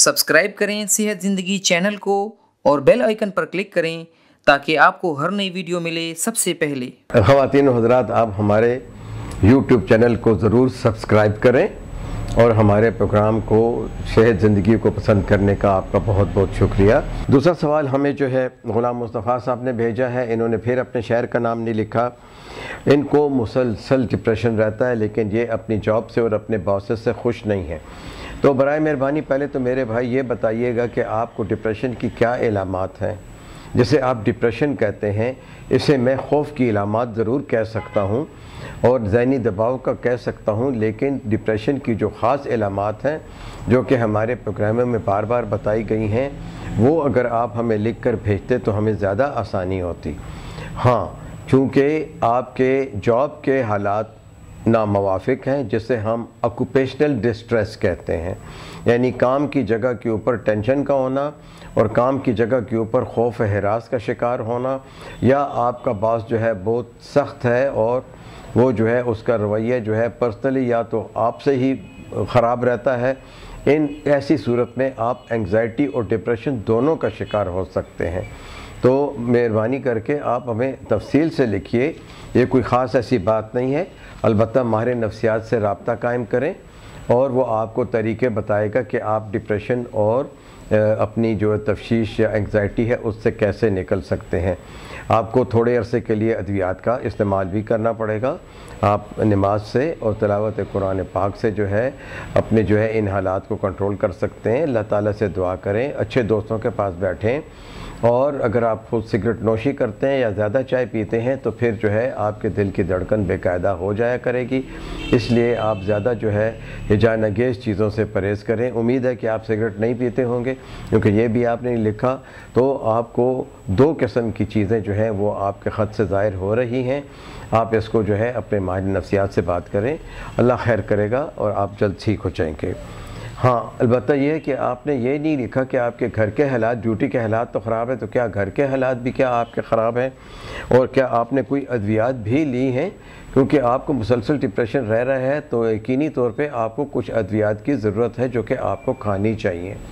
Subscribe करें सेहत ज़िंदगी चैनल को और बेल आइकन पर क्लिक करें ताकि आपको हर नई वीडियो मिले सबसे पहले। ख़वातीन व हज़रात, आप हमारे YouTube चैनल को ज़रूर सब्सक्राइब करें और हमारे प्रोग्राम को सेहत ज़िंदगी को पसंद करने का आपका बहुत बहुत शुक्रिया। दूसरा सवाल हमें जो है ग़ुलाम मुस्तफ़ा साहब ने भेजा है। इन्होंने फिर अपने शहर का नाम नहीं लिखा। इनको मुसलसल डिप्रेशन रहता है, लेकिन ये अपनी जॉब से और अपने बॉसेस से खुश नहीं है। तो बराए मेहरबानी पहले तो मेरे भाई ये बताइएगा कि आपको डिप्रेशन की क्या इलामात हैं। जिसे आप डिप्रेशन कहते हैं, इसे मैं खौफ की इलामात ज़रूर कह सकता हूँ और ज़हनी दबाव का कह सकता हूँ, लेकिन डिप्रेशन की जो ख़ास इलामात हैं जो कि हमारे प्रोग्रामों में बार बार बताई गई हैं, वो अगर आप हमें लिख कर भेजते तो हमें ज़्यादा आसानी होती। हाँ, चूँकि आपके जॉब के हालात नामवाफिक हैं, जिसे हम ऑक्यूपेशनल डिस्ट्रेस कहते हैं, यानी काम की जगह के ऊपर टेंशन का होना और काम की जगह के ऊपर खौफ हरास का शिकार होना, या आपका बॉस जो है बहुत सख्त है और वो जो है उसका रवैया जो है पर्सनली या तो आपसे ही ख़राब रहता है। इन ऐसी सूरत में आप एंग्जाइटी और डिप्रेशन दोनों का शिकार हो सकते हैं। तो मेहरबानी करके आप हमें तफसील से लिखिए। ये कोई ख़ास ऐसी बात नहीं है, अलबत्ता माहिर नफ्सियात से रब्ता कायम करें और वो आपको तरीके बताएगा कि आप डिप्रेशन और अपनी जो तफ्शीश या एंग्जाइटी है उससे कैसे निकल सकते हैं। आपको थोड़े अरसे के लिए अद्वियात का इस्तेमाल भी करना पड़ेगा। आप नमाज से और तिलावत कुरान पाक से जो है अपने जो है इन हालात को कंट्रोल कर सकते हैं। अल्लाह ताला से दुआ करें, अच्छे दोस्तों के पास बैठें, और अगर आप खुद सिगरेट नोशी करते हैं या ज़्यादा चाय पीते हैं तो फिर जो है आपके दिल की धड़कन बेकायदा हो जाया करेगी। इसलिए आप ज़्यादा जो है हिजानगेज़ चीज़ों से परहेज़ करें। उम्मीद है कि आप सिगरेट नहीं पीते होंगे, क्योंकि ये भी आपने लिखा। तो आपको दो किस्म की चीज़ें जो हैं वो आपके ख़त से ज़ाहिर हो रही हैं। आप इसको जो है अपने माहिर नफ्सियात से बात करें, अल्लाह खैर करेगा और आप जल्द ठीक हो जाएंगे। हाँ, अलबत्ता ये है कि आपने ये नहीं लिखा कि आपके घर के हालात, ड्यूटी के हालात तो ख़राब है, तो क्या घर के हालात भी क्या आपके ख़राब हैं, और क्या आपने कोई अद्वियात भी ली हैं? क्योंकि आपको मुसलसल डिप्रेशन रह रहा है तो यकीनी तौर पे आपको कुछ अद्वियात की ज़रूरत है जो कि आपको खानी चाहिए।